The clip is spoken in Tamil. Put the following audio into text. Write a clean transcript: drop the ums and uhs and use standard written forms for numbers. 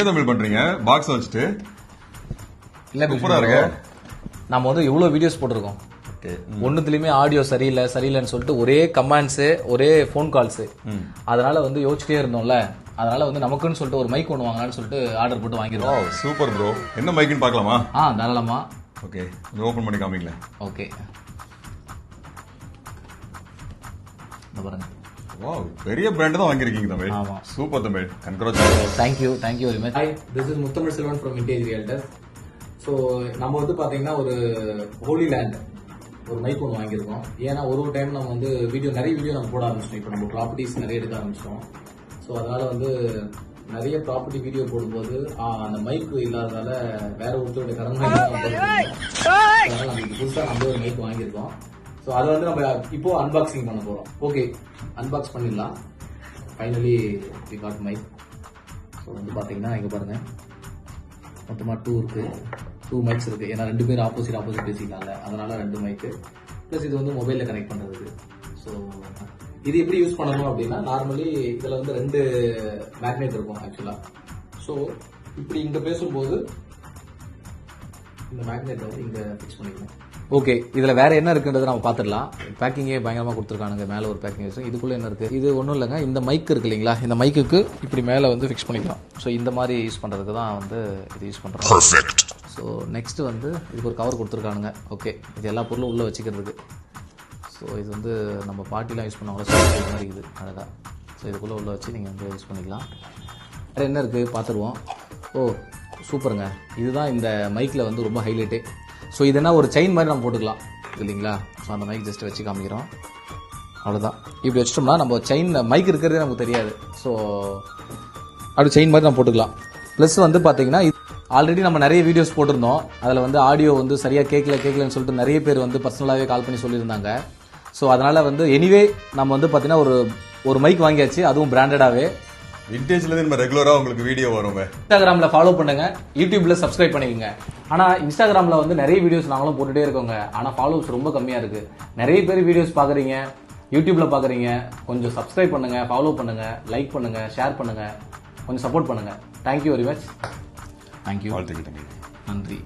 என்ன தமிழ் பண்றீங்க பாக்ஸ் வச்சுட்டு? இல்ல சூப்பரா இருக்கு. நம்ம வந்து எவ்வளவு வீடியோஸ் போட்டிருக்கோம். ஒன்னுத்துலயுமே ஆடியோ சரியில்லைன்னு சொல்லிட்டு ஒரே கமெண்ட்ஸ், ஒரே போன் கால்ஸ். அதனால வந்து யோசிச்சுட்டே இருந்தோம்ல, அதனால வந்து நமக்குன்னு சொல்லிட்டு ஒரு மைக் ஒன்று வாங்கலாம்னு சொல்லிட்டு ஆர்டர் போட்டு வாங்கிருக்கோம். Super bro. என்ன மைக்னு பார்க்கலாமா? தாராளமா. ஓகே, ஓபன் பண்ணி காமிங்களேன். ஓகே, பாருங்க. வாவ், பெரிய பிராண்ட் தான் வாங்கிருக்கீங்க தமிழ். ஆமா, super Tamil. Congratulation. Thank you very much. Hi, this is Muthamizh Selvan from vintage realtors. So நம்ம வந்து பாத்தீங்கன்னா ஒரு ஹோலி லேண்ட் ஒரு மைக் ஒன்று வாங்கியிருக்கோம். ஏன்னா ஒரு டைம் நம்ம வந்து நிறைய வீடியோ நம்ம போட ஆரம்பிச்சிட்டோம். இப்போ நம்ம ப்ராப்பர்ட்டிஸ் நிறைய எடுக்க ஆரம்பிச்சிட்டோம். ஸோ அதனால வந்து நிறைய ப்ராப்பர்ட்டி வீடியோ போடும்போது அந்த மைக் இல்லாததால வேற ஒருத்தருடைய கரண்ட் அதனால நம்ம புதுசாக நம்ம ஒரு மைக் வாங்கியிருக்கோம். ஸோ அதை வந்து நம்ம இப்போ அன்பாக்சிங் பண்ண போறோம். ஓகே, அன்பாக்ஸ் பண்ணிடலாம். Finally we got mic. So வந்து பாத்தீங்கன்னா இங்க பாருங்க, மொத்தமாக 2 மைக்ஸ் இருக்கு. ஏன்னா 2 பேர் ஆப்போசிட் பேசிக்கிறாங்க, அதனால 2 மைக்கு பிளஸ் இது வந்து மொபைல்ல கனெக்ட் பண்றதுக்கு. ஸோ இது எப்படி யூஸ் பண்ணணும் அப்படின்னா, நார்மலி இதுல வந்து 2 மேக்னெட் இருக்கும் ஆக்சுவலா. ஸோ இப்படி இங்க பேசும்போது இந்த மேக்னெட் வந்து இங்க ஃபிக்ஸ் பண்ணிக்கணும். ஓகே, இதுல வேற என்ன இருக்குன்றதை நம்ம பாத்துடலாம். பேக்கிங்கே பயங்கரமா கொடுத்துருக்கானுங்க. மேல ஒரு பேக்கிங் வச்சு இதுக்குள்ள என்ன இருக்கு, இது ஒன்றும் இல்லைங்க. இந்த மைக் இருக்கு இல்லைங்களா, இந்த மைக்குக்கு இப்படி மேல வந்து ஃபிக்ஸ் பண்ணிக்கலாம். ஸோ இந்த மாதிரி யூஸ் பண்றதுக்கு தான் வந்து இது யூஸ் பண்றோம். பர்ஃபெக்ட். ஸோ நெக்ஸ்ட் வந்து இதுக்கு ஒரு கவர் கொடுத்துருக்கானுங்க. ஓகே, இது எல்லா பொருளும் உள்ள வச்சுக்கிறதுக்கு. ஸோ இது வந்து நம்ம பார்ட்டிலாம் யூஸ் பண்ணுவாங்களா, ஸோ மாதிரி இது அழகா. ஸோ இதுக்குள்ள உள்ள வச்சு நீங்க வந்து யூஸ் பண்ணிக்கலாம். வேற என்ன இருக்கு பார்த்துருவோம். சூப்பருங்க. இதுதான் இந்த மைக்ல வந்து ரொம்ப ஹைலைட்டே. ஸோ இது என்ன ஒரு செயின் மாதிரி நம்ம போட்டுக்கலாம் இல்லைங்களா. ஸோ அந்த மைக் ஜஸ்ட் வச்சு காமிக்கிறோம், அவ்வளோதான். இப்படி வச்சிட்டோம்னா நம்ம செயின் மைக் இருக்கிறதே நமக்கு தெரியாது. ஸோ அப்படி செயின் மாதிரி நம்ம போட்டுக்கலாம். ப்ளஸ் வந்து பார்த்தீங்கன்னா ஆல்ரெடி நம்ம நிறைய வீடியோஸ் போட்டிருந்தோம். அதில் வந்து ஆடியோ வந்து சரியாக கேட்கலன்னு சொல்லிட்டு நிறைய பேர் வந்து பர்சனலாகவே கால் பண்ணி சொல்லியிருந்தாங்க. ஸோ அதனால வந்து எனிவே நம்ம வந்து பார்த்தீங்கன்னா ஒரு மைக் வாங்கியாச்சு, அதுவும் பிராண்டடாகவே. விண்டேஜ்ல நம்ம ரெகுலரா உங்களுக்கு வீடியோ வருங்க. இன்ஸ்டாகிராம்ல ஃபாலோ பண்ணுங்க, யூடியூப்ல சப்ஸ்கிரைப் பண்ணிக்கோங்க. ஆனா இன்ஸ்டாகிராம்ல வந்து நிறைய வீடியோஸ் நாங்களும் போட்டுட்டே இருக்கோங்க. ஆனா ஃபாலோவர்ஸ் ரொம்ப கம்மியா இருக்கு. நிறைய பேர் வீடியோஸ் பாக்குறீங்க, யூடியூப்ல பாக்குறீங்க. கொஞ்சம் சப்ஸ்கிரைப் பண்ணுங்க, ஃபாலோ பண்ணுங்க, லைக் பண்ணுங்க, ஷேர் பண்ணுங்க, கொஞ்சம் சப்போர்ட் பண்ணுங்க. Thank you very much. தேங்க்யூ. நன்றி.